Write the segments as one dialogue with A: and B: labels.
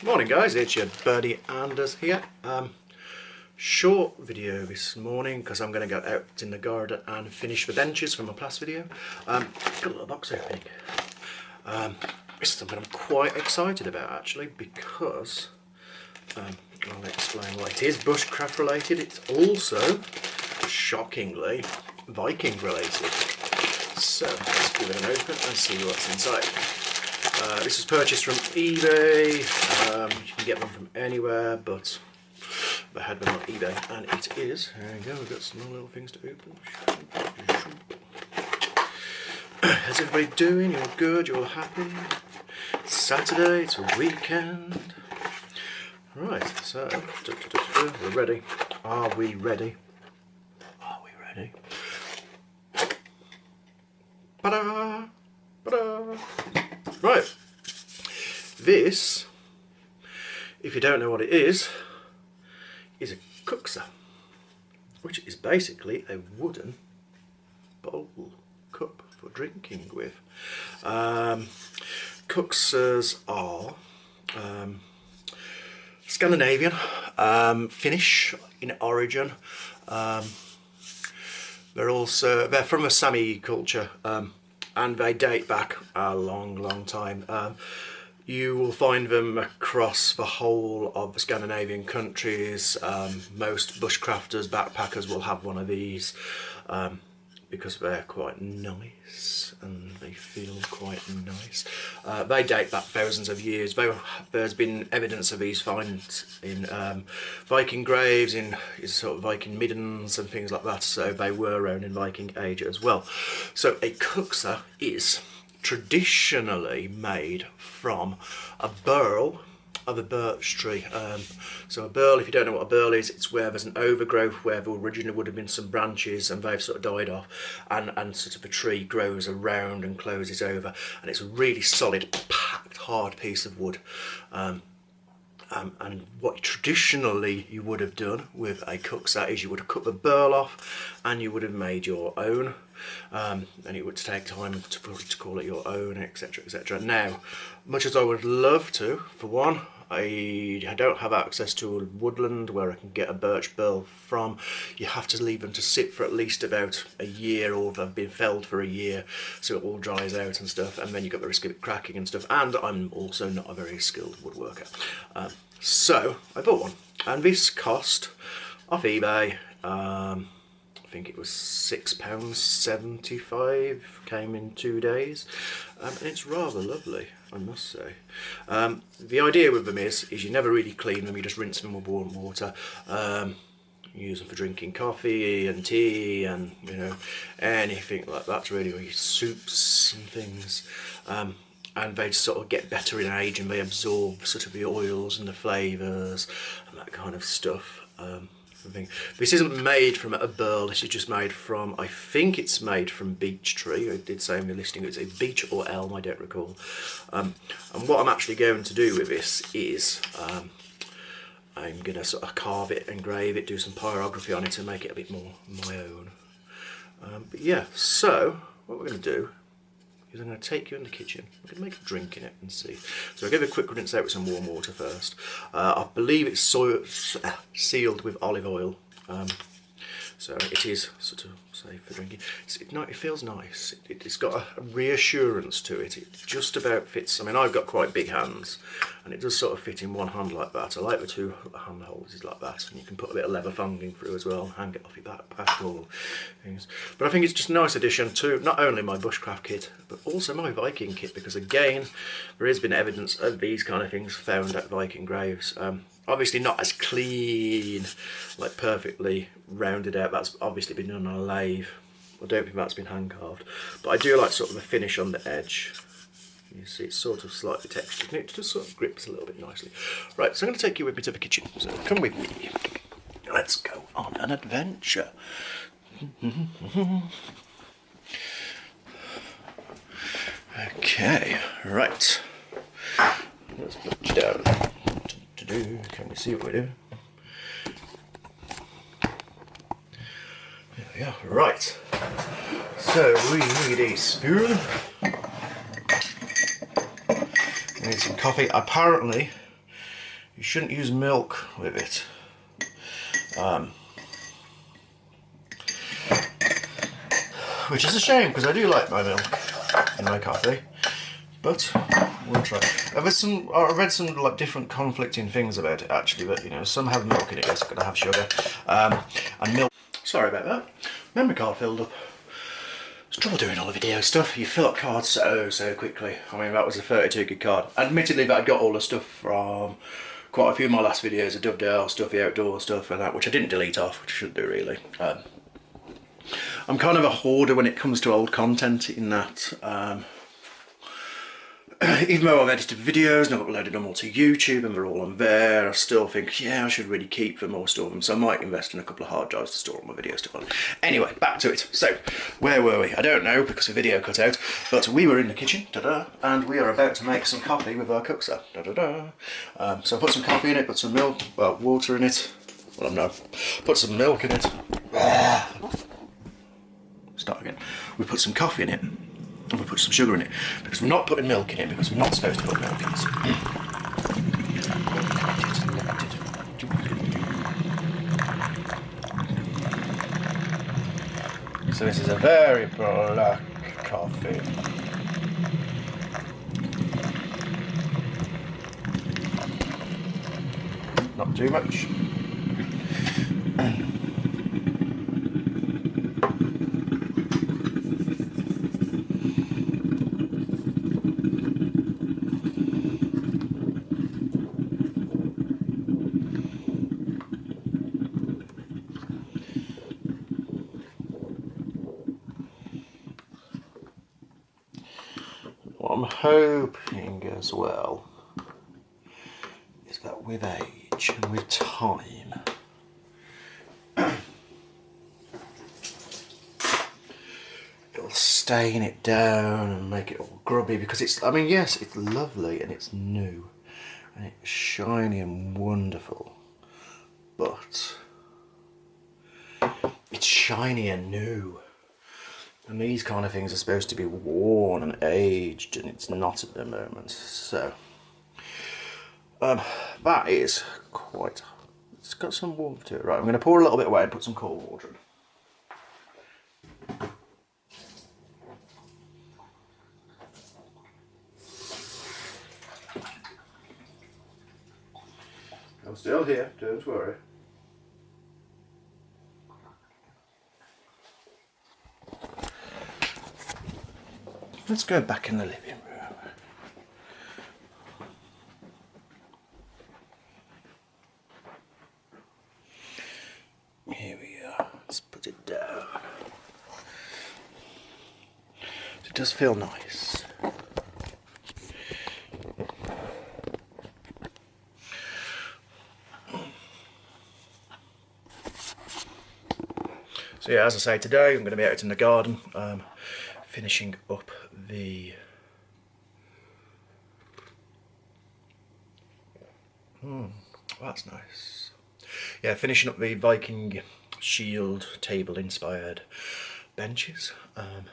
A: Morning guys, it's your buddy Anders here. Short video this morning because I'm going to go out in the garden and finish the benches from my plaster video. Got a little box opening. This is something I'm quite excited about actually because I'll explain why. It is bushcraft related. It's also shockingly Viking related. So let's give it an open and see what's inside. This was purchased from eBay. You can get them from anywhere, but they had them on eBay, and it is. There you go. We've got some little things to open. How's everybody doing? You're good. You're happy. It's Saturday. It's a weekend. Right. So we're ready. Are we ready? Are we ready? Ta-da! Ta-da! Right, this, if you don't know what it is a Kuksa, which is basically a wooden bowl cup for drinking with. Kuksas are Scandinavian, Finnish in origin. They're from a Sami culture. And they date back a long time. You will find them across the whole of the Scandinavian countries. Most bushcrafters, backpackers will have one of these because they're quite nice and they feel quite nice. They date back thousands of years. There's been evidence of these finds in Viking graves, in sort of Viking middens and things like that, so they were around in Viking age as well. So a Kuksa is traditionally made from a burl of a birch tree. So a burl, if you don't know what a burl is, it's where there's an overgrowth where there originally would have been some branches and they've sort of died off, and sort of a tree grows around and closes over, and it's a really solid, packed, hard piece of wood. And what traditionally you would have done with a Kuksa is you would have cut the burl off and you would have made your own, and it would take time to call it your own, etc, etc. Now, much as I would love to, for one, I don't have access to a woodland where I can get a birch burl from. You have to leave them to sit for at least about a year, or they've been felled for a year, so it all dries out and stuff, and then you've got the risk of it cracking and stuff, and I'm also not a very skilled woodworker. So I bought one, and this cost off eBay, I think it was £6.75, came in 2 days, and it's rather lovely, I must say. The idea with them is you never really clean them, you just rinse them with warm water. Use them for drinking coffee and tea and, you know, anything like that really, or soups and things. And they sort of get better in age and they absorb sort of the oils and the flavours and that kind of stuff. This isn't made from a burl, this is just made from, I think it's made from beech tree. I did say in the listing it's a beech or elm, I don't recall. And what I'm actually going to do with this is I'm going to sort of carve it, engrave it, do some pyrography on it and make it a bit more my own. But yeah, so what we're going to do is I'm going to take you in the kitchen. I'm going to make a drink in it and see. So I'll give it a quick rinse out with some warm water first. I believe it's sealed with olive oil. So it is sort of safe for drinking. It feels nice. It's got a reassurance to it. It just about fits. I mean, I've got quite big hands, and it does sort of fit in one hand like that. I like the two hand holes like that, and you can put a bit of leather funging through as well, hang it off your backpack or things. But I think it's just a nice addition to not only my bushcraft kit, but also my Viking kit, because again, there has been evidence of these kind of things found at Viking graves. Obviously not as clean, like perfectly rounded out. That's obviously been done on a lathe. I don't think that's been hand carved. But I do like sort of the finish on the edge. You see it's sort of slightly textured and it just sort of grips a little bit nicely. Right, so I'm going to take you with me to the kitchen. So come with me. Let's go on an adventure. Okay, right. Let's put you down. Can we see what we do? There we are. Right. So we need a spoon. I need some coffee. Apparently, you shouldn't use milk with it. Which is a shame, because I do like my milk in my coffee. But we'll try. I've read some like different conflicting things about it actually, but you know, some have milk in it, yes, gotta have sugar. And milk. Sorry about that. Memory card filled up. It's trouble doing all the video stuff. You fill up cards so quickly. I mean, that was a 32 gig card. Admittedly, that I got all the stuff from quite a few of my last videos, the Dovedale stuff, the outdoor stuff and that, which I didn't delete off, which I should do really. I'm kind of a hoarder when it comes to old content in that, even though I've edited videos and I've uploaded them all to YouTube and they're all on there, I still think, yeah, I should really keep them or store them, so I might invest in a couple of hard drives to store all my video stuff on. Anyway, back to it. So, where were we? I don't know because the video cut out, but we were in the kitchen, and we are about to make some coffee with our Kuksa, so I put some coffee in it, put some milk, well, water in it, well, no, put some milk in it. Start again. We put some coffee in it. And we put some sugar in it, because we're not putting milk in it, because we're not supposed to put milk in it. So this is a very black coffee. Not too much. What I'm hoping as well is that with age and with time, it'll stain it down and make it all grubby, because it's, I mean, yes, it's lovely and it's new and it's shiny and wonderful, but it's shiny and new. And these kind of things are supposed to be worn and aged, and it's not at the moment. So, that is quite, it's got some warmth to it. Right, I'm going to pour a little bit away and put some cold water in. I'm still here, don't worry. Let's go back in the living room. Here we are. Let's put it down. It does feel nice. So yeah, as I say, today I'm going to be out in the garden, finishing up the that's nice. Yeah, finishing up the Viking shield table inspired benches. I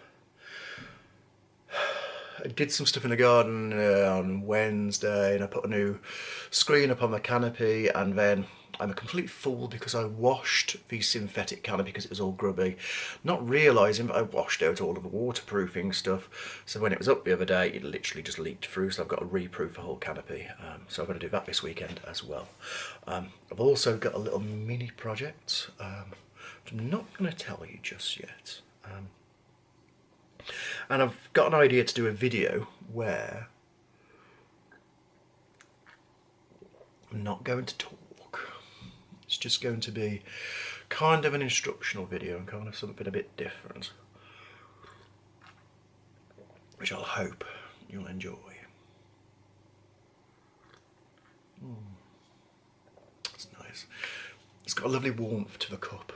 A: did some stuff in the garden on Wednesday, and I put a new screen up on the canopy, and then I'm a complete fool because I washed the synthetic canopy because it was all grubby, not realising that I washed out all of the waterproofing stuff, so when it was up the other day it literally just leaked through, so I've got to reproof the whole canopy, so I'm going to do that this weekend as well. I've also got a little mini project, which I'm not going to tell you just yet. And I've got an idea to do a video where I'm not going to talk. It's just going to be kind of an instructional video and kind of something a bit different, which I'll hope you'll enjoy. That's nice. It's got a lovely warmth to the cup.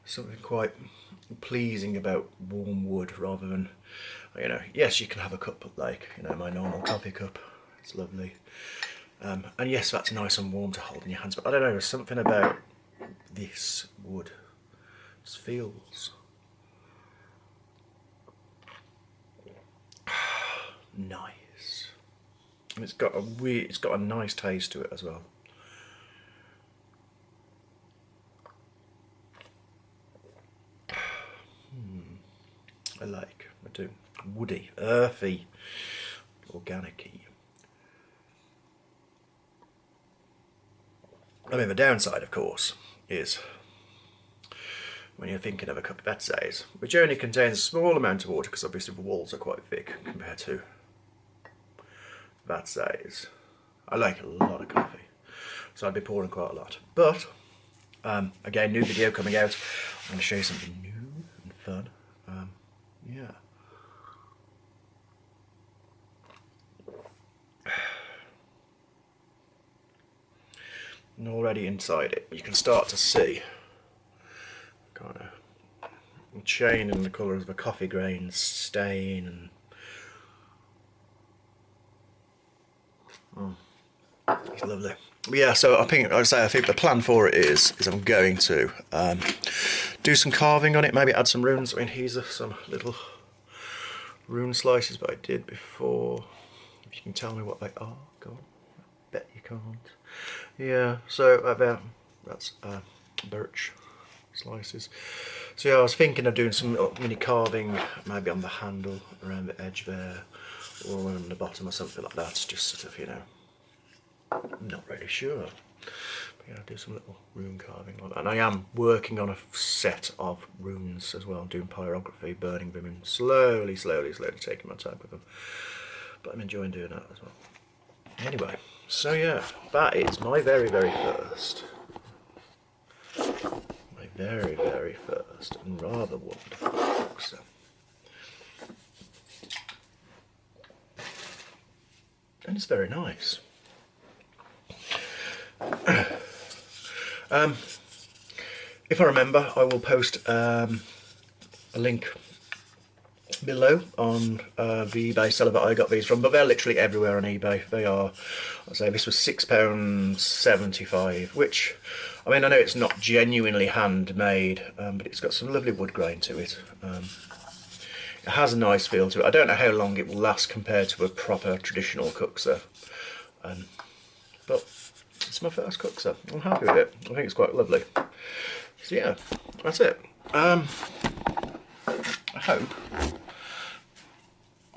A: Something quite pleasing about warm wood rather than, you know, yes, you can have a cup like, you know, my normal coffee cup. It's lovely. And yes, that's nice and warm to hold in your hands, but I don't know, there's something about this wood. It just feels nice. And it's got a nice taste to it as well. I do. Woody, earthy, organic-y. I mean, the downside, of course, is when you're thinking of a cup of vezes, which only contains a small amount of water, because obviously the walls are quite thick compared to vezes. I like a lot of coffee, so I'd be pouring quite a lot. But, again, new video coming out. I'm going to show you something new and fun. Yeah. And already inside it, you can start to see kind of a chain in the colours of the coffee grains stain, and it's lovely. But yeah, so I think, like I think the plan for it is I'm going to do some carving on it, maybe add some runes. I mean, these are some little rune slices that I did before. If you can tell me what they are, go on. I bet you can't. Yeah, so that's birch slices. So yeah, I was thinking of doing some mini carving, maybe on the handle, around the edge there, or on the bottom or something like that, just sort of, you know, I'm not really sure. But yeah, I'll do some little rune carving like that. And I am working on a set of runes as well, doing pyrography, burning them, and slowly taking my time with them. But I'm enjoying doing that as well. Anyway, so yeah, that is my very first and rather wonderful Kuksa. And it's very nice. If I remember, I will post a link below on the eBay seller that I got these from, but they're literally everywhere on eBay. They are, I'd say this was £6.75, which, I mean, I know it's not genuinely handmade, but it's got some lovely wood grain to it. It has a nice feel to it. I don't know how long it will last compared to a proper traditional Kuksa, but it's my first Kuksa. I'm happy with it. I think it's quite lovely. So yeah, that's it. I hope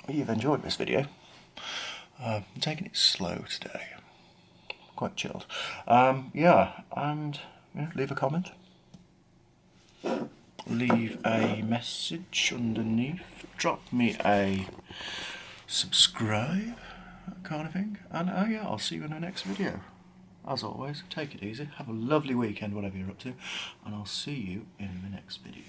A: you've enjoyed this video. I'm taking it slow today, quite chilled. Yeah, and yeah, leave a comment, leave a message underneath, drop me a subscribe, that kind of thing, and yeah, I'll see you in the next video. As always, take it easy, have a lovely weekend, whatever you're up to, and I'll see you in the next video.